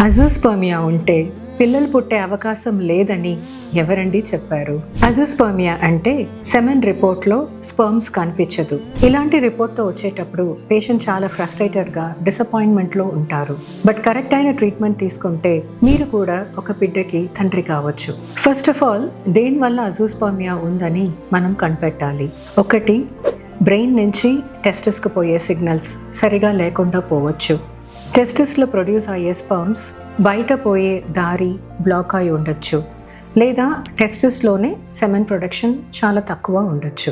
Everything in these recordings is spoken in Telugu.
అజూస్పర్మియా ఉంటే పిల్లలు పుట్టే అవకాశం లేదని ఎవరండి చెప్పారు? అజూస్పర్మియా అంటే సెమెన్ రిపోర్ట్లో స్పర్మ్స్ కనిపించదు. ఇలాంటి రిపోర్ట్తో వచ్చేటప్పుడు పేషెంట్ చాలా ఫ్రస్ట్రేటెడ్గా డిసప్పాయింట్మెంట్లో ఉంటారు. బట్ కరెక్ట్ అయిన ట్రీట్మెంట్ తీసుకుంటే మీరు కూడా ఒక బిడ్డకి తండ్రి కావచ్చు. ఫస్ట్ ఆఫ్ ఆల్ దేనివల్ల అజూస్పర్మియా ఉందని మనం కనిపెట్టాలి. ఒకటి, బ్రెయిన్ నుంచి టెస్టిస్కు పోయే సిగ్నల్స్ సరిగా లేకుండా పోవచ్చు. టెస్టిస్లో ప్రొడ్యూస్ అయ్యే స్పర్మ్స్ బయట పోయే దారి బ్లాక్ అయి ఉండొచ్చు, లేదా టెస్టిస్లోనే సెమెన్ ప్రొడక్షన్ చాలా తక్కువ ఉండొచ్చు.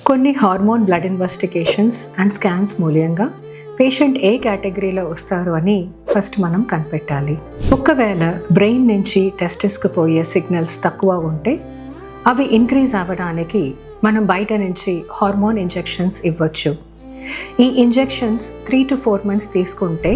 కొన్ని hormone blood investigations and scans మూల్యంగా పేషెంట్ ఏ కేటగిరీలో వస్తారు అని ఫస్ట్ మనం కనిపెట్టాలి. ఒకవేళ బ్రెయిన్ నుంచి టెస్టిస్కు పోయే సిగ్నల్స్ తక్కువ ఉంటే అవి ఇంక్రీజ్ అవ్వడానికి మనం బయట నుంచి హార్మోన్ ఇంజెక్షన్స్ ఇవ్వచ్చు. ఈ ఇంజెక్షన్స్ 3 to 4 months తీసుకుంటే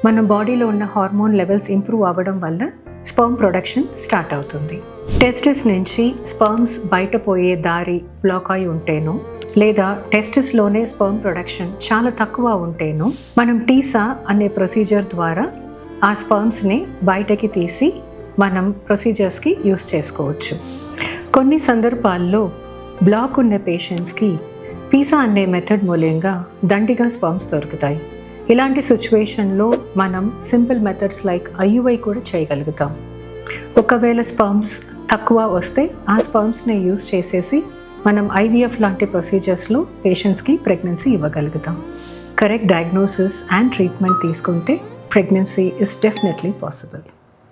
మన బాడీలో ఉన్న హార్మోన్ లెవెల్స్ ఇంప్రూవ్ అవ్వడం వల్ల స్పర్మ్ ప్రొడక్షన్ స్టార్ట్ అవుతుంది. టెస్టిస్ నుంచి స్పర్మ్స్ బయట పోయే దారి బ్లాక్ అయి ఉంటేనో, లేదా టెస్టిస్లోనే స్పర్మ్ ప్రొడక్షన్ చాలా తక్కువ ఉంటేనో మనం టీసా అనే ప్రొసీజర్ ద్వారా ఆ స్పర్మ్స్ని బయటకి తీసి మనం ప్రొసీజర్స్కి యూస్ చేసుకోవచ్చు. కొన్ని సందర్భాల్లో బ్లాక్ ఉన్న పేషెంట్స్కి టీసా అనే మెథడ్ మూలంగా దండిగా స్పర్మ్స్ దొరుకుతాయి. ఇలాంటి సిచ్యువేషన్లో మనం సింపుల్ మెథడ్స్ లైక్ ఐయుఐ కూడా చేయగలుగుతాం. ఒకవేళ స్పర్మ్స్ తక్కువ వస్తే ఆ స్పర్మ్స్ని యూస్ చేసేసి మనం ఐవీఎఫ్ లాంటి ప్రొసీజర్స్లో పేషెంట్స్కి ప్రెగ్నెన్సీ ఇవ్వగలుగుతాం. కరెక్ట్ డయాగ్నోసిస్ అండ్ ట్రీట్మెంట్ తీసుకుంటే ప్రెగ్నెన్సీ ఇస్ డెఫినెట్లీ పాసిబుల్.